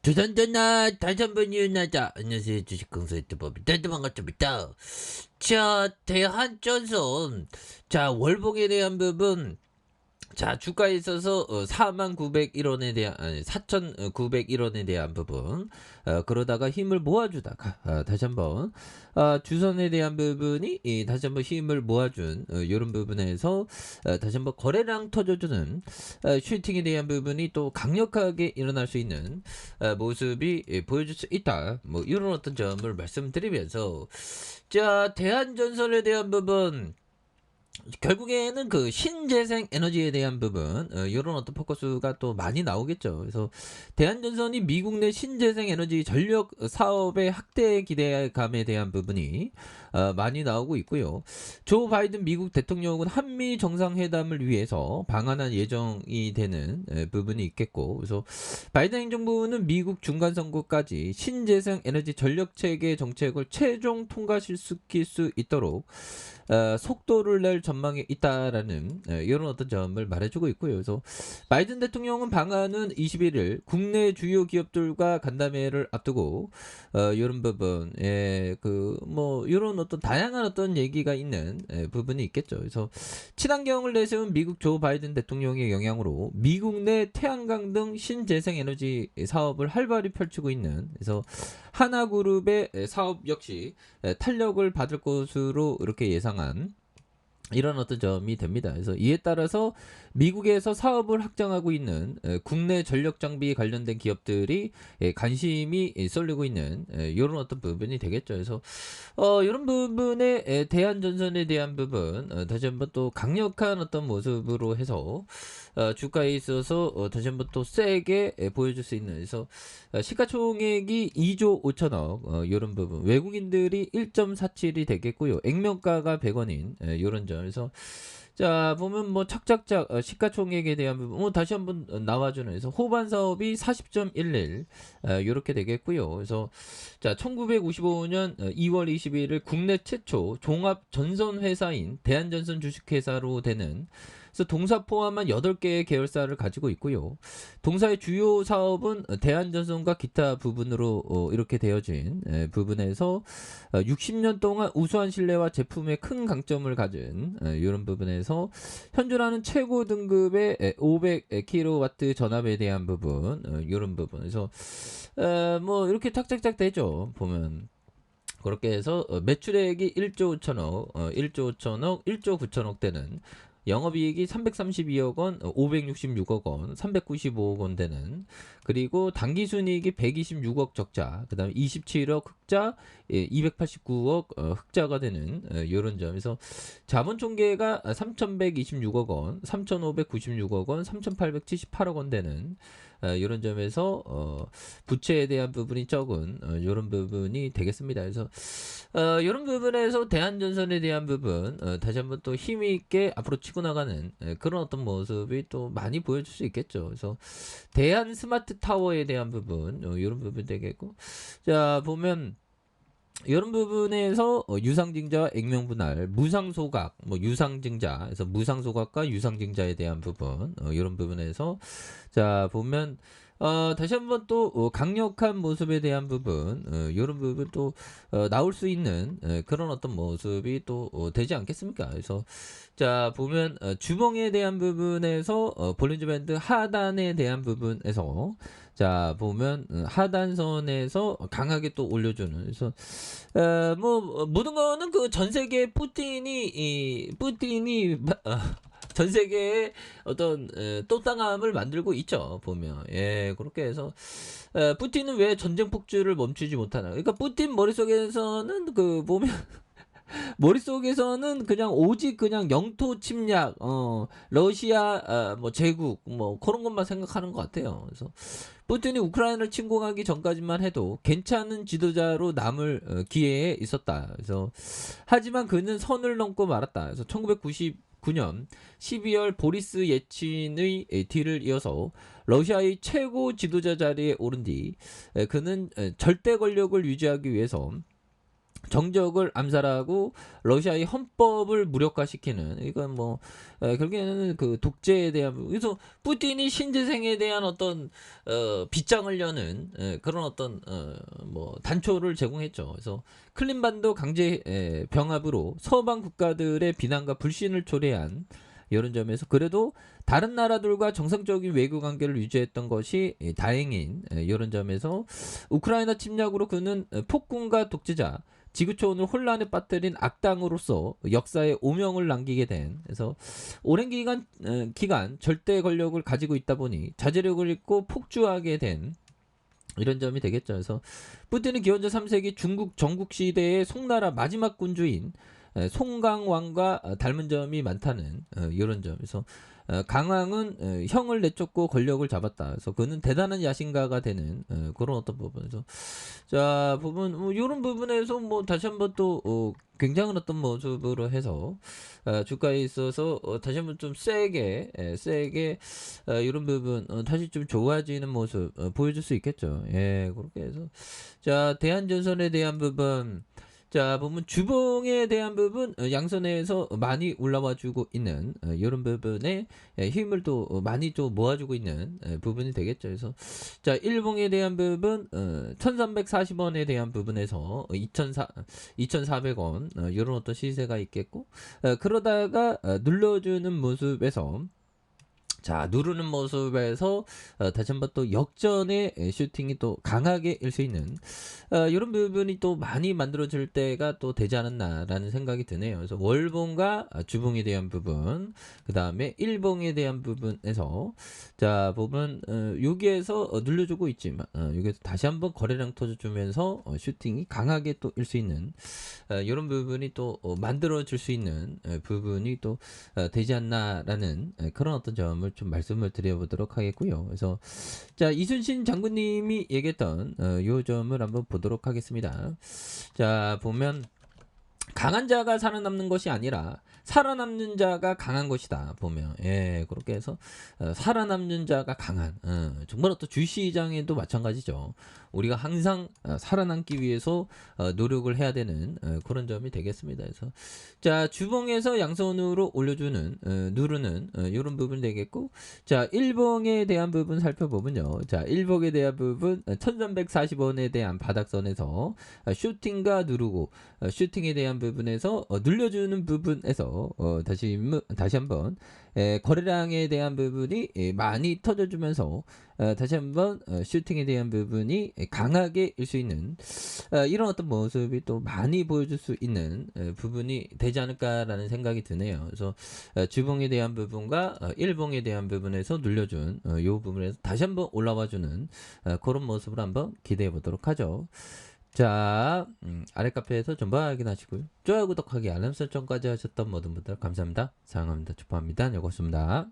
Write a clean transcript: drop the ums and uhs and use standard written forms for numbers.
조선전나 다시 한번 일어나자. 안녕하세요, 주식강사 유튜버입니다. 반갑습니다. 자, 대한전선. 자, 월봉에 대한 부분. 자, 주가에 있어서 4901원에 대한 4901원에 대한 부분, 그러다가 힘을 모아주다가 다시 한번 주선에 대한 부분이 다시 한번 힘을 모아준 이런 부분에서 다시 한번 거래량 터져주는 슈팅에 대한 부분이 또 강력하게 일어날 수 있는 모습이 보여줄 수 있다. 뭐 이런 어떤 점을 말씀드리면서, 자, 대한전선에 대한 부분. 결국에는 그 신재생 에너지에 대한 부분, 이런 어떤 포커스가 또 많이 나오겠죠. 그래서 대한전선이 미국 내 신재생 에너지 전력 사업의 확대 기대감에 대한 부분이 많이 나오고 있고요. 조 바이든 미국 대통령은 한미 정상회담을 위해서 방한할 예정이 되는 부분이 있겠고, 그래서 바이든 행정부는 미국 중간 선거까지 신재생 에너지 전력 체계 정책을 최종 통과시킬 수 있도록 속도를 낼 전망이 있다라는 이런 어떤 점을 말해주고 있고요. 그래서 바이든 대통령은 방안은 21일 국내 주요 기업들과 간담회를 앞두고 이런 부분에 그뭐 이런 어떤 다양한 어떤 얘기가 있는 부분이 있겠죠. 그래서 친환경을 내세운 미국 조 바이든 대통령의 영향으로 미국 내 태양광 등 신재생 에너지 사업을 활발히 펼치고 있는, 그래서 하나그룹의 사업 역시 탄력을 받을 것으로 이렇게 예상한 이런 어떤 점이 됩니다. 그래서 이에 따라서 미국에서 사업을 확장하고 있는 국내 전력 장비 관련된 기업들이 관심이 쏠리고 있는 이런 어떤 부분이 되겠죠. 그래서 이런 부분에 대한전선에 대한 부분, 다시 한번 또 강력한 어떤 모습으로 해서 주가에 있어서 다시 한번 또 세게 보여줄 수 있는, 그래서 시가총액이 2조 5천억 이런 부분, 외국인들이 1.47이 되겠고요. 액면가가 100원인 이런 점. 그래서 자, 보면 뭐 착착착 시가총액에 대한 부분 다시 한번 나와주는, 그래서 호반 사업이 40.11 이렇게 되겠고요. 그래서 자, 1955년 2월 21일 국내 최초 종합 전선 회사인 대한전선 주식회사로 되는, 그래서 동사 포함한 8개의 계열사를 가지고 있고요. 동사의 주요 사업은 대한전선과 기타 부분으로 이렇게 되어진 부분에서 60년 동안 우수한 신뢰와 제품의 큰 강점을 가진 이런 부분에서 현존하는 최고 등급의 500kW 전압에 대한 부분, 이런 부분에서 뭐 이렇게 탁탁탁 되죠. 보면 그렇게 해서 매출액이 1조 5천억, 1조 5천억, 1조 9천억 되는, 영업이익이 332억 원, 566억 원, 395억 원 되는, 그리고 당기순이익이 126억 적자, 그 다음에 27억 흑자, 289억 흑자가 되는 이런 점에서 자본총계가 3,126억 원, 3,596억 원, 3,878억 원 되는 이런 점에서 부채에 대한 부분이 적은 이런 부분이 되겠습니다. 그래서 이런 부분에서 대한전선에 대한 부분 다시 한번 또 힘이 있게 앞으로 치고 나가는 그런 어떤 모습이 또 많이 보여줄 수 있겠죠. 그래서 대한 스마트 타워에 대한 부분, 이런 부분 되겠고, 자 보면 이런 부분에서 유상증자와 액면분할, 무상소각, 뭐 유상증자, 그래서 무상소각과 유상증자에 대한 부분, 이런 부분에서 자 보면 다시 한번 또 강력한 모습에 대한 부분, 이런 부분 또 나올 수 있는 그런 어떤 모습이 또 되지 않겠습니까? 그래서 자 보면 주봉에 대한 부분에서 볼린저 밴드 하단에 대한 부분에서 자 보면 하단선에서 강하게 또 올려주는, 그래서 뭐 모든 거는 그 전 세계 뿌틴이 전 세계에 어떤 또 땅함을 만들고 있죠. 보면 그렇게 해서 푸틴은 왜 전쟁 폭주를 멈추지 못하나. 그러니까 푸틴 머릿속에서는 그 보면 머릿속에서는 그냥 오직 그냥 영토 침략, 러시아 뭐 제국 뭐 그런 것만 생각하는 것 같아요. 그래서 푸틴이 우크라이나를 침공하기 전까지만 해도 괜찮은 지도자로 남을 기회에 있었다. 그래서 하지만 그는 선을 넘고 말았다. 그래서 1999년 12월 보리스 예친의 뒤를 이어서 러시아의 최고 지도자 자리에 오른 뒤 그는 절대 권력을 유지하기 위해서 정적을 암살하고 러시아의 헌법을 무력화시키는, 이건 뭐 결국에는 그 독재에 대한, 그래서 푸틴이 신재생에 대한 어떤 빗장을 여는 그런 어떤 뭐 단초를 제공했죠. 그래서 클린반도 강제 병합으로 서방 국가들의 비난과 불신을 초래한, 이런 점에서 그래도 다른 나라들과 정상적인 외교 관계를 유지했던 것이 다행인, 이런 점에서 우크라이나 침략으로 그는 폭군과 독재자, 지구촌을 혼란에 빠뜨린 악당으로서 역사에 오명을 남기게 된, 그래서 오랜 기간 절대 권력을 가지고 있다 보니 자제력을 잃고 폭주하게 된, 이런 점이 되겠죠. 그래서 푸틴은 기원전 3세기 중국 전국 시대의 송나라 마지막 군주인 송강왕과 닮은 점이 많다는, 이런 점에서 강왕은 형을 내쫓고 권력을 잡았다. 그래서 그는 대단한 야심가가 되는 그런 어떤 부분에서, 자 부분 이런 부분에서 뭐 다시 한번 또 굉장한 어떤 모습으로 해서 주가에 있어서 다시 한번 좀 세게 이런 부분 다시 좀 좋아지는 모습 보여줄 수 있겠죠. 예, 그렇게 해서 자 대한전선에 대한 부분, 자 보면 주봉에 대한 부분 양선에서 많이 올라와 주고 있는 이런 부분에 힘을 또 많이 또 모아주고 있는 부분이 되겠죠. 그래서 자 일봉에 대한 부분 1340원에 대한 부분에서 2400원 이런 어떤 시세가 있겠고, 그러다가 눌러주는 모습에서, 자 누르는 모습에서 다시 한번 또 역전의 슈팅이 또 강하게 일 수 있는 이런 부분이 또 많이 만들어질 때가 또 되지 않았나라는 생각이 드네요. 그래서 월봉과 주봉에 대한 부분, 그 다음에 일봉에 대한 부분에서 자 보면 여기에서 눌러주고 있지만 여기에서 다시 한번 거래량 터져주면서 슈팅이 강하게 또 일 수 있는 이런 부분이 또 만들어질 수 있는 부분이 또 되지 않나라는 그런 어떤 점을 좀 말씀을 드려보도록 하겠고요. 그래서 자 이순신 장군님이 얘기했던 요 점을 한번 보도록 하겠습니다. 자 보면 강한 자가 살아남는 것이 아니라 살아남는 자가 강한 것이다. 보면 예 그렇게 해서 살아남는 자가 강한, 정말 어떤 주시장에도 마찬가지죠. 우리가 항상 살아남기 위해서 노력을 해야 되는 그런 점이 되겠습니다. 그래서 자 주봉에서 양손으로 올려주는 누르는 이런 부분 되겠고, 자 일봉에 대한 부분 살펴보면요. 자 일봉에 대한 부분 1340원에 대한 바닥선에서 슈팅과 누르고 슈팅에 대한 부분에서 눌려주는 부분에서 다시 한번 거래량에 대한 부분이 많이 터져주면서 다시 한번 슈팅에 대한 부분이 강하게 일 수 있는 이런 어떤 모습이 또 많이 보여줄 수 있는 부분이 되지 않을까라는 생각이 드네요. 그래서 주봉에 대한 부분과 일봉에 대한 부분에서 눌려준 이 부분에서 다시 한번 올라와주는 그런 모습을 한번 기대해 보도록 하죠. 자 아래 카페에서 전부 확인하시고요. 좋아요 구독하기 알람 설정까지 하셨던 모든 분들 감사합니다. 사랑합니다. 축복합니다. 여고습니다.